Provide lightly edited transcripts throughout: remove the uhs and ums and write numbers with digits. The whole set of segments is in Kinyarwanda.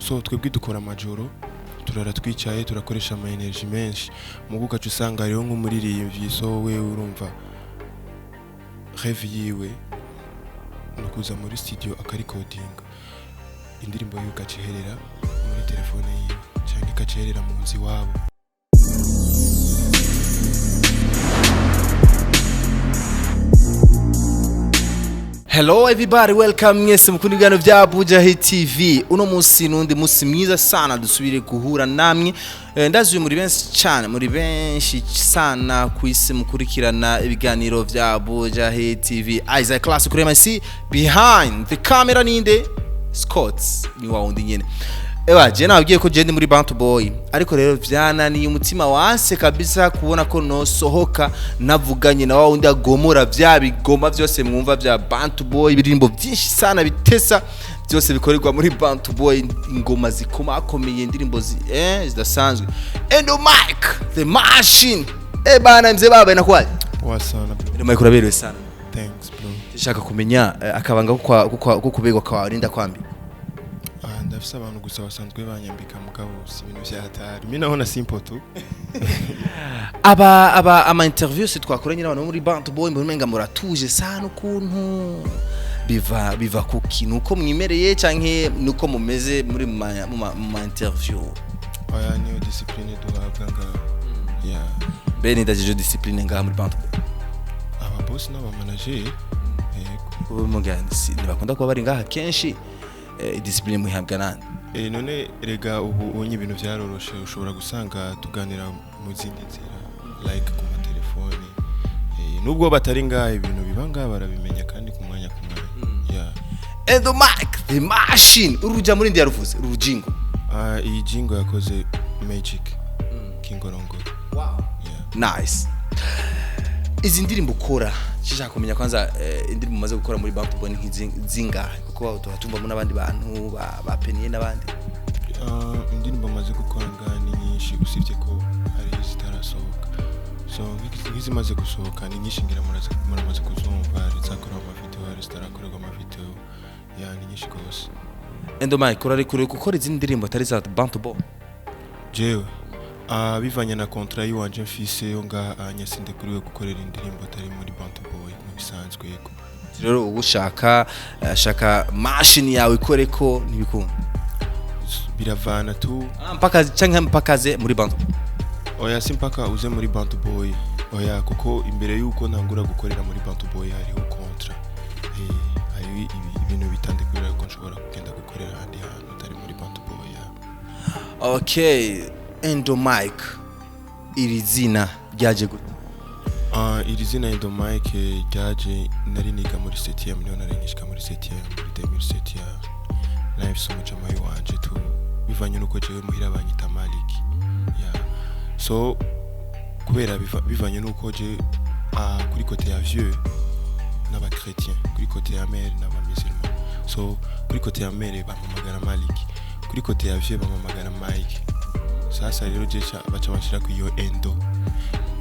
so twebwe dukora amajoro turara twicaye turakoresha ama energy menshi mugo gacu usanga rero nk'umuririmbyi so we urumva rêve yiwe nukuza muri studio akarecording indirimbo yo gaciherera muri telefone yiwe cyangwa gaciherera mu nzi wabo. Hello everybody, welcome mwese mukundi bigano vya Abuja Hit TV. Uno musi nundi musi mwiza sana dusubire guhura namwe. Ndazuye muri benshi sana kwisi mukurikirana ibiganiro vya Abuja Hit TV. Isaac Class kuri MC behind the camera ninde Scott ni wawundi nyene. Ewa je nabwiye ko je ndi muri Bantu Boy ariko rero vyananiye umutima wanse kabisa kubona ko no sohoka navuganye na wawundi agomora vya bigoma vyose mwumva vya Bantu Boy ibirimbo byinshi sana bitesa byose bikorerwa muri Bantu Boy ingoma zikoma akomeye indirimbo zidasanzwe Endo Mike the machine bana mze baba inakuwa Wasana Endo Mike uraberewe sana. Thanks bro. Ndashaka kumenya akabanga ko kubegwa kwa rinda kwambi ndafise abantu gusa basanzwe banyambika mugabo si ibintu byahatari mimi naho na simple tu ama interviews twakoranye n'abantu muri Bantu Boy mbenga muratuje sana ukuntu biva kuki nuko mwimereye canke nuko mumeze muri mu interview oya niyo discipline duhabwa nga ya bene ndaje discipline nga muri Bantu Boy aba boss n'aba manager ubu muganzi ntibakunda kuba bari ngaha kenshi discipline muhabwa nande none rega ubu onye ibintu byaroroshe ushobora gusanga tuganira mu zindi nzira like ku telefone nubwo batari ngaha ibintu bibanga barabimenya kandi ku mwanya yeah. Endo Mike the machine uruja muri ndi yaruvuze urujingo iyi jingo yakoze Magic Kingorongo. Wow yeah. Nice. Izi ndirimbo ukora kishaka kumenya kwanza indirimbo maze gukora muri Bantu Boy nkizinga kuko tuhatumba mu nabandi bantu bapeniye nabandi indirimbo maze gukora ngani nyinshi usivye ko ari zitarasohoka so ngizi maze gusohoka ni nyinshi ngira muramaze kuzumva rizakora ama video zitarakora ama video yani nyinshi gose. Endo Mike urari kure gukora izi ndirimbo atari za Bantu Boy jewe bivanye na contrat yiwanje mfise yo nga anyasinde kuri we gukorera indirimbo atari muri Bantu Boy bisanzwe yego rero ugushaka shaka machine yawe ikoreko ntibikunda biravana tu mpaka canke mpakaze muri Bantu oya simpaka uze muri Bantu Boy oya kuko imbere yuko ntangura gukorera muri Bantu Boy hariho contrat hari ibintu bitandukanye ko nshobora kugenda gukorera handi hantu atari muri Bantu Boy ya. Okay. Endo Mike iri zina ryaje gute? Iri zina Endo Mike ryaje nari niga muri 7e niho narengishika muri 7e muri 2007 ya live so much amayi wanje tu bivanye nuko jewe muhira banyita Malik ya so kubera bivanye nuko je kuri côté ya vieux n'aba chrétien kuri côté ya mère n'aba musulman so kuri côté ya mère bamamagara Malik kuri côté ya vieux bamamagara Mike. Sasa rero jesha bacha bashira ku yo Endo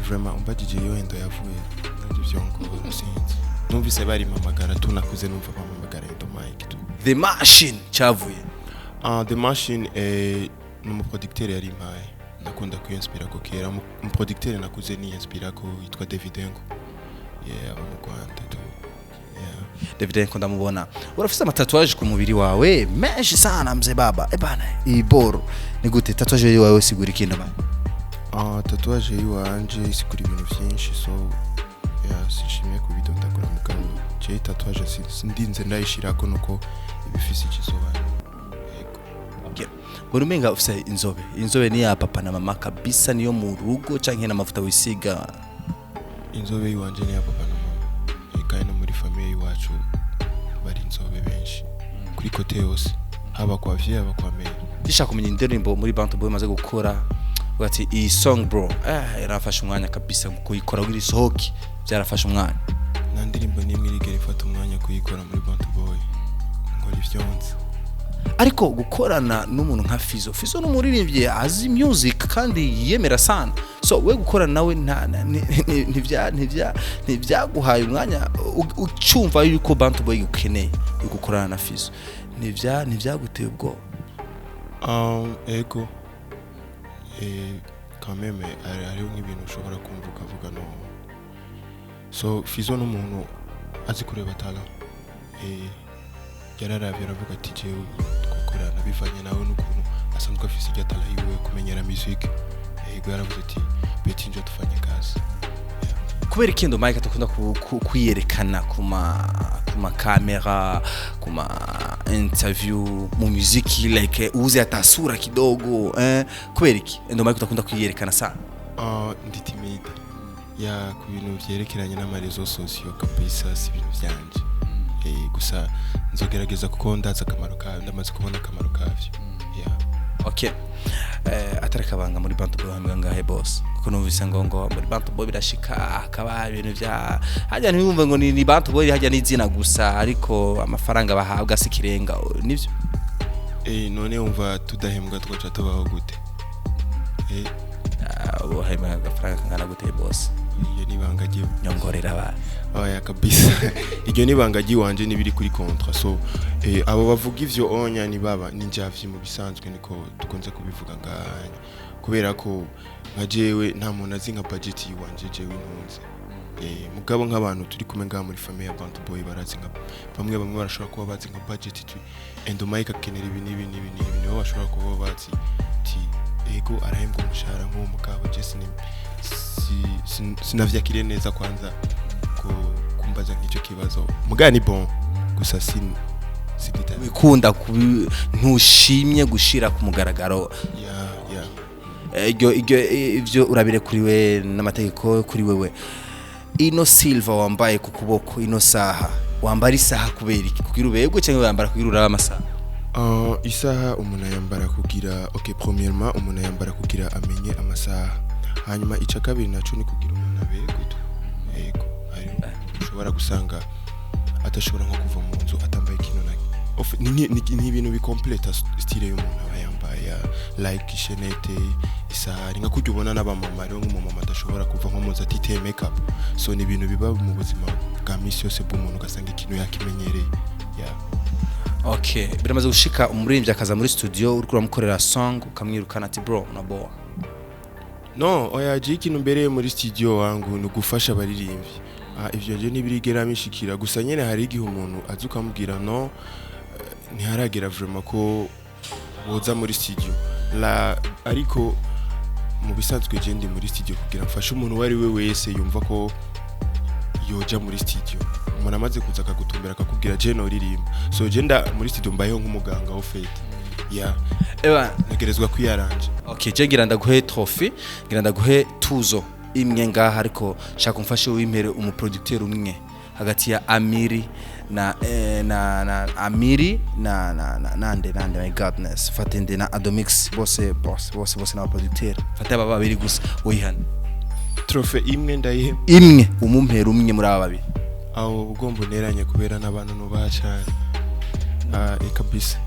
vraiment umbajije yo Endo yavuye nabyo byongo sinzi numvise bari mamagara tunakuze numva bamamagara Endo Mike tu the machine chavuye the machine numu producteur yari mpaye nakunda kuinspira ko kera mu producteur nakuze ni inspira ko yitwa Davidengo yeah mu Rwanda tu yeah Davidengo ndamubona urafise amatatuage ku mubiri wawe menshi sana mze baba bana iboro ni gute tatuage yawe sigura ikintu ba tatuage yiwanje isigura ibintu byinshi so yeah sishimye ku bidondagura mu kanwa je tatuage ndinze ndayishirako nuko ibifisi kisobanura yego. Okay urumenga ufise inzobe ni ya papa na mama kabisa niyo mu rugo canke na mavuta wisiga inzobe yiwanje ni ya papa na mama kandi no muri famille yiwacu bari inzobe benshi kuri kote yose haba kwa vie haba kwa mère. Ndishaka kumenya indirimbo muri Bantu Boy maze gukora ugati iyi song bro yarafashe umwanya kabisa kuyikora uri sohoki byarafashe umwanya na ndirimbo nimwe irigere ifata umwanya kuyikora muri Bantu Boy ngori vyonze ariko gukorana n'umuntu nka Fizo n'umuririmbyi azi music kandi yemera sana so we gukorana nawe ntibyaguhaye umwanya ucumva yuko Bantu Boy ukeneye gukorana na Fizo ntibyaguteye ubwo Ego quand même hariho nk'ibintu ushobora kumva ukavuga no. So Fizo n'umuntu azi kureba tala yararavye aravuga ati jewe twakorana bivanye nawe n'ukuntu asanzwe afise irya tala yiwe kumenyera music. Ego yaravuze ati beti njo tufanye kazi. Kubera ikindi Mike atakunda kuyerekana kuma kamera kuma interview mu muziki like uze atasura kidogo kubera iki Mike utakunda kuyerekana sana? Ndi timide ya ku bintu vyerekeranye n'amarezo sosiyo kabisa si ibintu vyanje. Gusa nzogerageza kuko ndaza akamaro kawe ndamaze kubona akamaro kavyo. Okay. Atarakabanga muri Bantu Boy hamwe ngahe boss kuko numvise ngo muri Bantu Boy birashika akaba ibintu vya hajya ntibumve ngo ni Bantu Boy hajya n'izina gusa ariko amafaranga bahabwa sikirenga nivyo. None umva tudahembwa twaca tubaho gute? Bohema agafaranga kangana gute boss? Iyo nibanga giye nyongorera abantu. Oya kabisa. Iryo nibanga giwanje nibiri kuri contrat. So abo bavuga ivyo onya ni baba ninjavye mu bisanzwe niko dukonze kubivuga nganya. Kubera ko nka jewe nta muntu azi nka budget yiwanje jewe intunze. Mugabo nk'abantu turi kumwe ngaha muri famille ya Bantu Boy barazi nka bamwe barashobora kuba bazi nka budget tu Mike akenera ibi nibo bashobora kuba bazi ti ego arahembwa umushahara nk'uwo mugabo Jesse sinavyakire neza kwanza kumbaza nk'icyo kibazo mugani bon gusa sidita wikunda ntushimye gushira ku mugaragaro ivyo urabire kuri we n'amategeko kuri wewe. Ino silver wambaye ku kuboko ino saha wambara isaha kubera iki kugira ubegwe cyangwa wambara kugira uraba amasaha? Isaha umuntu yambara kugira premièrement umuntu yambara kugira amenye amasaha hanyuma ica kabiri naco ni kugira umuntu abegwe yego ushobora gusanga atashobora nko kuva mu nzu atambaye ikintu ni ibintu bicomplete style y'umuntu aba yambaye like chenette isaha nka kujya ubona n'abamama rero nk'umumama adashobora kuva nko mu nzu atiteye makeup. So ni ibintu biba mu buzima bwa misi yose bw'umuntu ugasanga ikintu yakimenyereye. Okay, biramaze gushika umuririmbyi akaza muri studio uriko uramukorera song ukamwirukana ati bro na boa? No, oya ikintu mbere muri studio wangu ni gufasha abaririmbyi. Ivyo je nibirigera mishikira gusa nyene hari igihe umuntu azuka amubwira no ntiharagera vraiment ko boza muri studio la ariko mu bisanzwe je ndi muri studio kugira mfashe umuntu wari we wese yumva ko yoja muri studio. Umuntu amaze kuza akagutumbera akakubwira je no ririmba. So je nda muri studio mbayeho nk'umuganga wo fete. Negerezwa kwiyaranje. Okay, je ngira ndaguhe trophy, ngira ndaguhe tuzo imwe ngaha ariko shaka umfashe w'impere umuproducteur umwe hagati ya Amiri na Amiri na nande my godness fatende na Adomix bose na producteur fata baba babiri gusa oyihana trophy imwe ndayihe imwe umumpera umwe muri aba babiri aho ugomba neranye kubera n'abantu nubaha cyane kabisa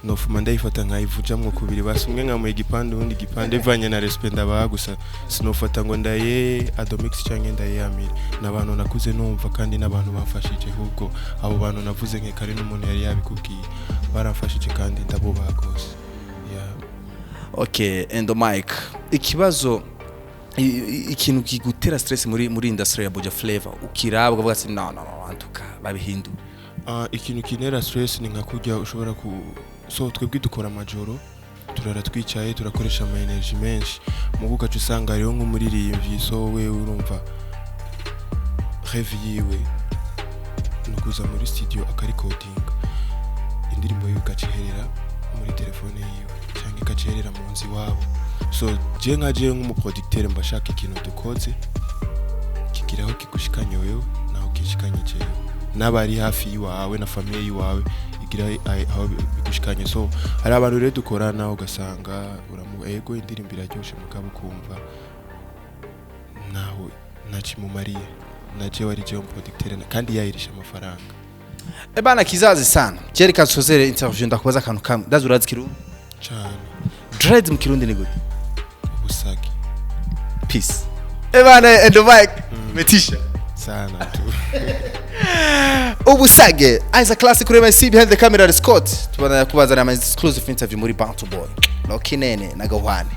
nofuma ndayifata nkayivujamwe kubiri basumwe nka mu igipande ubundi gipande vanye na respect ndabaha gusa sinofata ngo ndaye Adomix cyangwa ndaye Amiri nabantu nakuze numva kandi nabantu bafashije ahubwo abo bantu navuze nke kare n'umuntu yari yabikubwiye barafashije kandi ndabubaha gose. Okay, and Mike ikibazo ikintu kigutera stress muri industry ya Buja Flavor ukiraba ukavuga ati no antuka babihindu ikintu kinera stress ni nka kujya ushobora so twebwe dukora amajoro turara twicaye turakoresha ama energy menshi mubuka cyusanga rero nk'umuririmbyi so we urumva rêve yiwe nukuza muri studio akarecording indirimbo y'ugacerera muri telefone yiwe cyangwa ikacerera mu nzi wabo. So je nk'umuproducteur mbashaka ikintu dukoze kigiraho kigushikanye wewe naho kishikanye jewe nabari hafi yiwawe na famille yiwawe igira aho bigushikanye. So hari abantu rero dukorana ugasanga uramuego indirimbo iraryoshe mukabo kumva naho nacimumariye naje wari je umuproducteur kandi yayirisha amafaranga. Bana kizazi sana jereka sozere interview ndakubaza akantu kamwe ndazurazi kirundi cyane dread mu kirundi ni gute? Busaki. Peace. Bana and Mike metisha sana tu ubusage Isaac Classic kuri MIC behind the camera Scott tubana kubazana ama exclusive interview muri Bantu Boy Lokinene na Gahwane